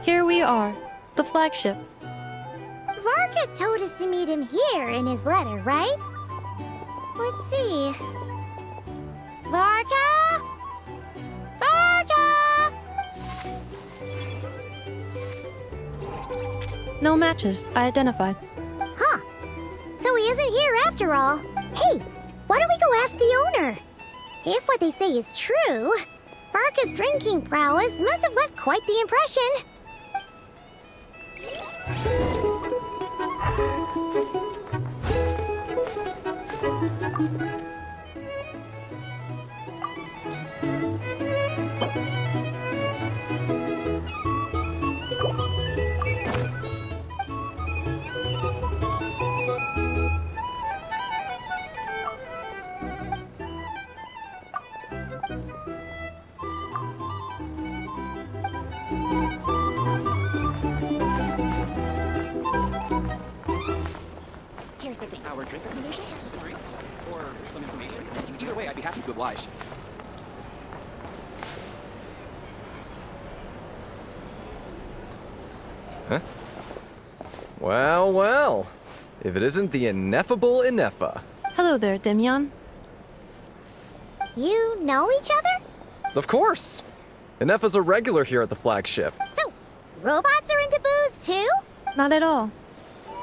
Here we are, the flagship. Varka told us to meet him here in his letter, right? Let's see. Varka? Varka! No matches identified. Huh. So he isn't here after all. Hey, why don't we go ask the owner? If what they say is true, Varka's drinking prowess must have left quite the impression. Here's the thing. Our drink recommendations? A drink? Or some information? Either way, I'd be happy to oblige. Huh? Well, well. If it isn't the ineffable Ineffa. Hello there, Demyon. You know each other? Of course! Ineffa's a regular here at the flagship. So, robots are into booze too? Not at all.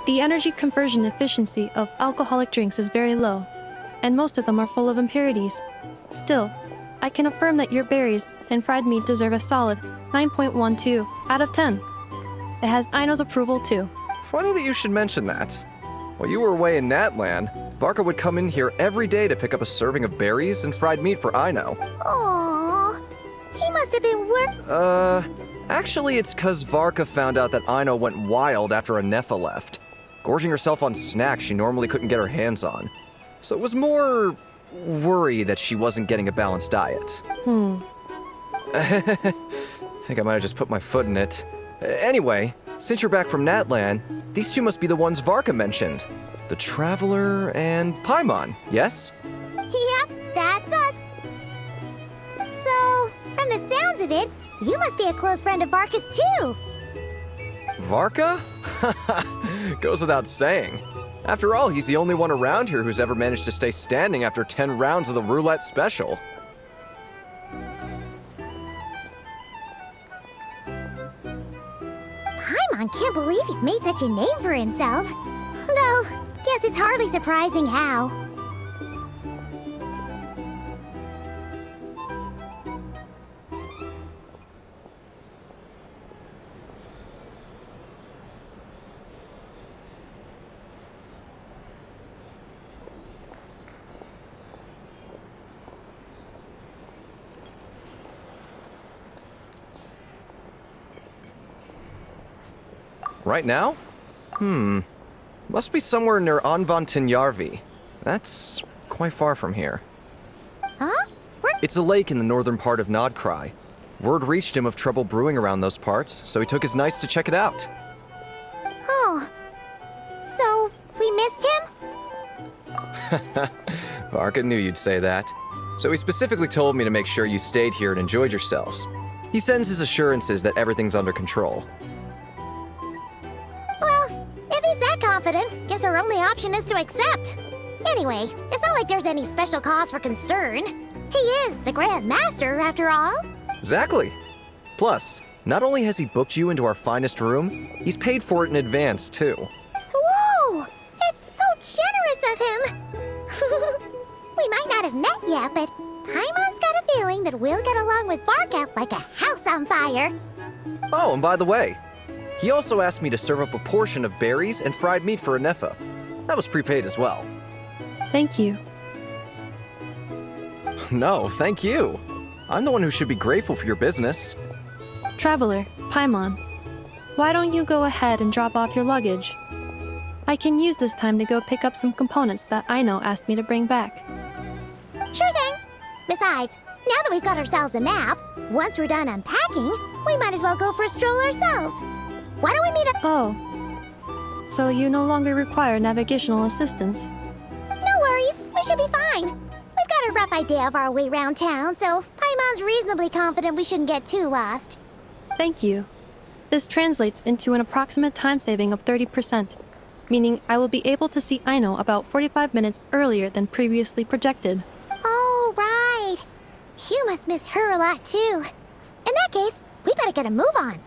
The energy conversion efficiency of alcoholic drinks is very low, and most of them are full of impurities. Still, I can affirm that your berries and fried meat deserve a solid 9.12 out of 10. It has Aino's approval too. Funny that you should mention that. While you were away in Natland, Varka would come in here every day to pick up a serving of berries and fried meat for Aino. Aww, he must have been Actually it's 'cause Varka found out that Aino went wild after Ineffa left, gorging herself on snacks she normally couldn't get her hands on. So it was more worry that she wasn't getting a balanced diet. Think I might have just put my foot in it. Anyway, since you're back from Natland, these two must be the ones Varka mentioned. The Traveler and Paimon, yes? Yep, that's us. So, from the sounds of it, you must be a close friend of Varka's too. Varka? Goes without saying. After all, he's the only one around here who's ever managed to stay standing after 10 rounds of the roulette special. Paimon can't believe he's made such a name for himself. Though, guess it's hardly surprising how. Right now? Must be somewhere near Anvantinjarvi. That's quite far from here. Huh? Where? It's a lake in the northern part of Nodkrai. Word reached him of trouble brewing around those parts, so he took his knights to check it out. Oh. So, we missed him? Varka knew you'd say that. So he specifically told me to make sure you stayed here and enjoyed yourselves. He sends his assurances that everything's under control. Well, if he's that confident, guess our only option is to accept. Anyway, it's not like there's any special cause for concern. He is the Grand Master, after all. Exactly. Plus, not only has he booked you into our finest room, he's paid for it in advance, too. Whoa! It's so generous of him! We might not have met yet, but Paimon's got a feeling that we'll get along with Varka like a house on fire. Oh, and by the way, he also asked me to serve up a portion of berries and fried meat for Ineffa. That was prepaid as well. Thank you. No, thank you. I'm the one who should be grateful for your business. Traveler, Paimon, why don't you go ahead and drop off your luggage? I can use this time to go pick up some components that Aino asked me to bring back. Sure thing. Besides, now that we've got ourselves a map, once we're done unpacking, we might as well go for a stroll ourselves. Why don't we meet up? Oh. So you no longer require navigational assistance? No worries, we should be fine. We've got a rough idea of our way around town, so Paimon's reasonably confident we shouldn't get too lost. Thank you. This translates into an approximate time saving of 30%, meaning I will be able to see Aino about 45 minutes earlier than previously projected. Oh, right. You must miss her a lot, too. In that case, we better get a move on.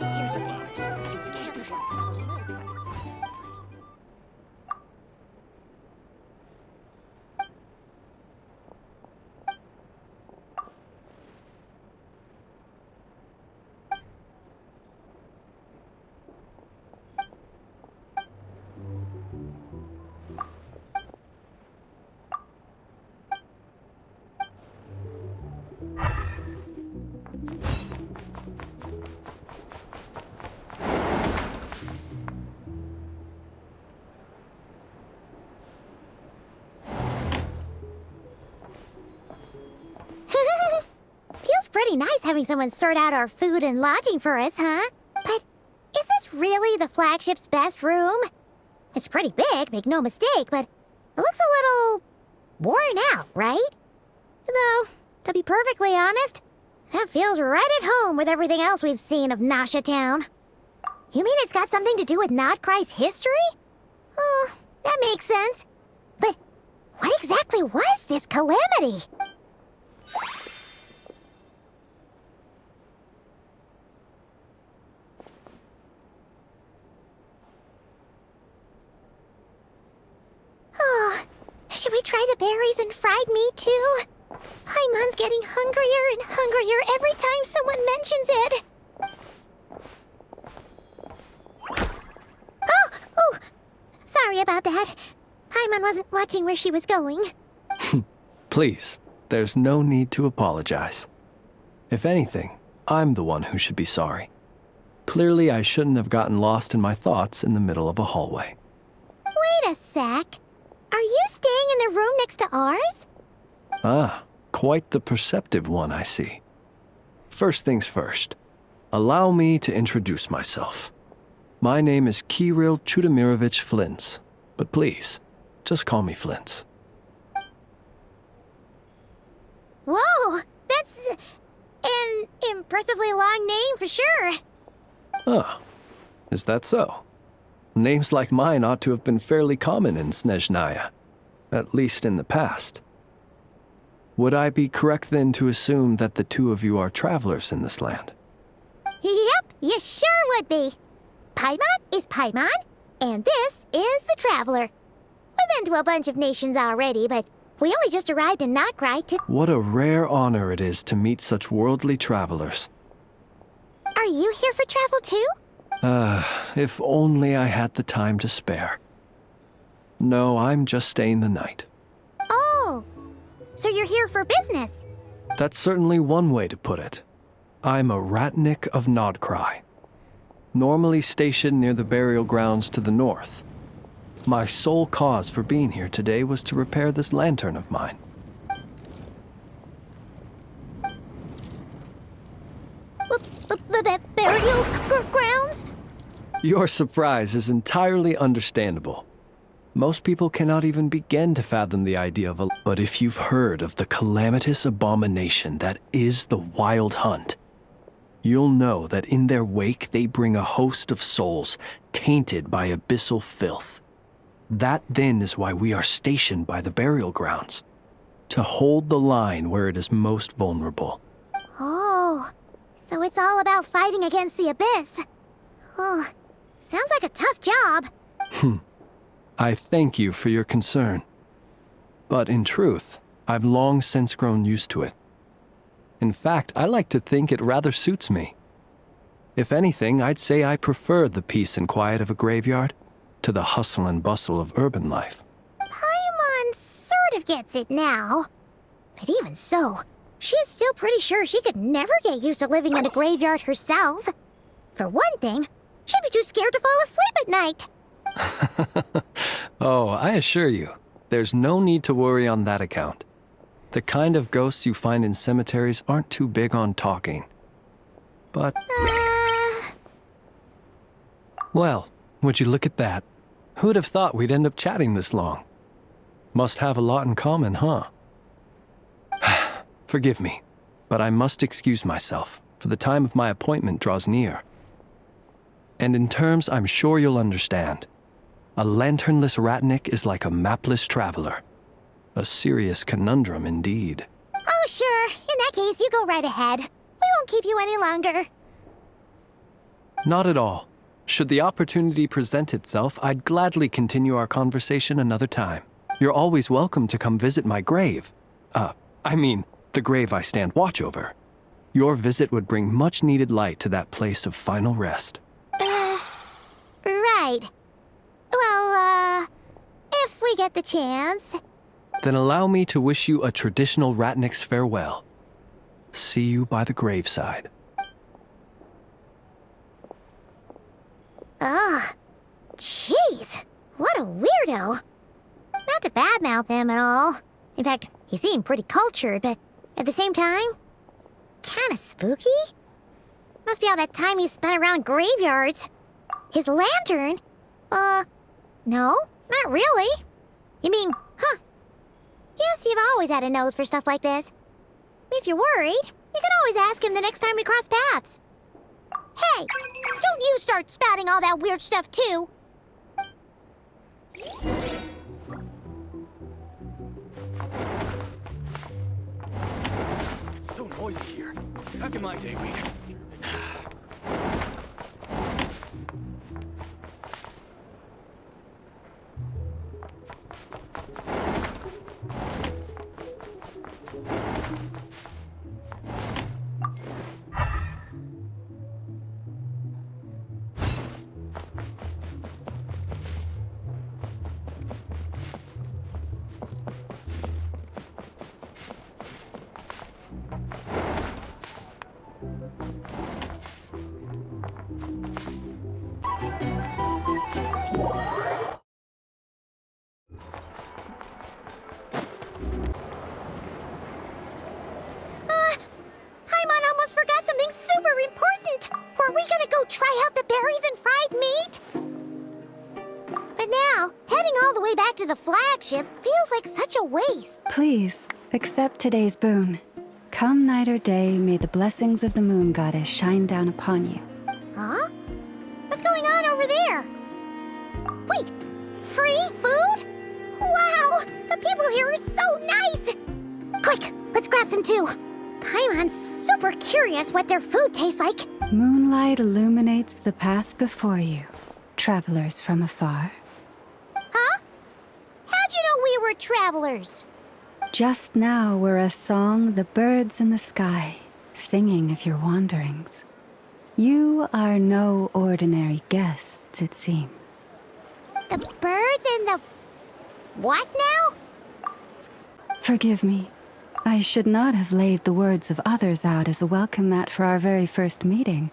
Here's the thing. You can't reject those. Feels pretty nice having someone sort out our food and lodging for us, huh? But is this really the flagship's best room? It's pretty big, make no mistake, but it looks a little worn out, right? Though, to be perfectly honest, that feels right at home with everything else we've seen of Nasha Town. You mean it's got something to do with Nodcry's history? Oh, that makes sense. But what exactly was this calamity? Oh, should we try the berries and fried meat too? Paimon's getting hungrier and hungrier every time someone mentions it. Oh, sorry about that. Paimon wasn't watching where she was going. Please, there's no need to apologize. If anything, I'm the one who should be sorry. Clearly, I shouldn't have gotten lost in my thoughts in the middle of a hallway. Wait a sec. Are you staying in the room next to ours? Ah, quite the perceptive one, I see. First things first, allow me to introduce myself. My name is Kirill Chudamirovich Flins, but please, just call me Flins. Whoa, that's an impressively long name for sure. Ah, is that so? Names like mine ought to have been fairly common in Snezhnaya, at least in the past. Would I be correct then to assume that the two of you are travelers in this land? Yep, you sure would be. Paimon is Paimon, and this is the Traveler. We've been to a bunch of nations already, but we only just arrived in Nodcry to... What a rare honor it is to meet such worldly travelers. Are you here for travel too? If only I had the time to spare. No, I'm just staying the night. Oh, so you're here for business? That's certainly one way to put it. I'm a Ratnik of Nodcry, normally stationed near the burial grounds to the north. My sole cause for being here today was to repair this lantern of mine. Burial grounds? Your surprise is entirely understandable. Most people cannot even begin to fathom the idea of a... But if you've heard of the calamitous abomination that is the Wild Hunt, you'll know that in their wake they bring a host of souls tainted by abyssal filth. That then is why we are stationed by the burial grounds, to hold the line where it is most vulnerable. Oh, so it's all about fighting against the abyss. Oh, sounds like a tough job. I thank you for your concern. But in truth, I've long since grown used to it. In fact, I like to think it rather suits me. If anything, I'd say I prefer the peace and quiet of a graveyard to the hustle and bustle of urban life. Paimon sort of gets it now. But even so, she's still pretty sure she could never get used to living in a graveyard herself. For one thing, she'd be too scared to fall asleep at night. Oh, I assure you, there's no need to worry on that account. The kind of ghosts you find in cemeteries aren't too big on talking. But, well, Would you look at that? Who'd have thought we'd end up chatting this long? Must have a lot in common, huh? Forgive me, but I must excuse myself, for the time of my appointment draws near. And in terms I'm sure you'll understand, a lanternless ratnik is like a mapless traveler. A serious conundrum indeed. Oh, sure. In that case, you go right ahead. We won't keep you any longer. Not at all. Should the opportunity present itself, I'd gladly continue our conversation another time. You're always welcome to come visit my grave. The grave I stand watch over. Your visit would bring much-needed light to that place of final rest. Right. Well, if we get the chance. Then allow me to wish you a traditional ratnik's farewell. See you by the graveside. Ugh. Jeez. What a weirdo. Not to badmouth him at all. In fact, he seemed pretty cultured, but at the same time, kinda spooky? Must be all that time he spent around graveyards. His lantern? No, not really. You mean, Guess you've always had a nose for stuff like this. If you're worried, you can always ask him the next time we cross paths. Hey, don't you start spouting all that weird stuff too. It's so noisy here. How can my day wait? Paimon almost forgot something super important. Were we gonna go try out the berries and fried meat? But now, heading all the way back to the flagship feels like such a waste. Please, accept today's boon. Come night or day, may the blessings of the moon goddess shine down upon you. Huh? What's going on over there? Wait, free food? Wow, the people here are so nice! Quick, let's grab some too. Paimon's super curious what their food tastes like. Moonlight illuminates the path before you, travelers from afar. Huh? How'd you know we were travelers? Just now were a song the birds in the sky, singing of your wanderings. You are no ordinary guests, it seems. The birds and the... what now? Forgive me. I should not have laid the words of others out as a welcome mat for our very first meeting.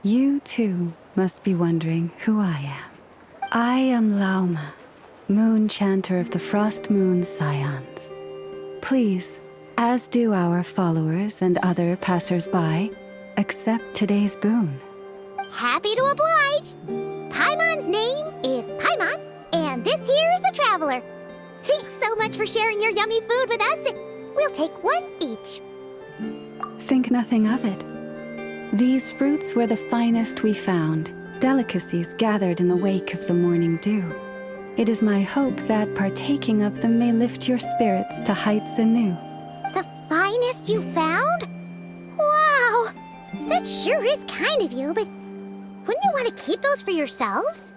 You, too, must be wondering who I am. I am Lauma, moon chanter of the Frost Moon's scions. Please, as do our followers and other passers-by, accept today's boon. Happy to oblige. Paimon's name is Paimon, and this here's a traveler. Thanks so much for sharing your yummy food with us. We'll take one each. Think nothing of it. These fruits were the finest we found, delicacies gathered in the wake of the morning dew. It is my hope that partaking of them may lift your spirits to heights anew. The finest you found? Wow! That sure is kind of you, but wouldn't you want to keep those for yourselves?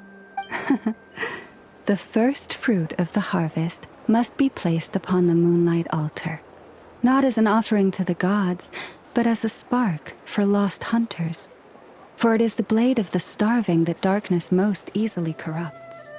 The first fruit of the harvest must be placed upon the moonlight altar, not as an offering to the gods, but as a spark for lost hunters. For it is the blade of the starving that darkness most easily corrupts.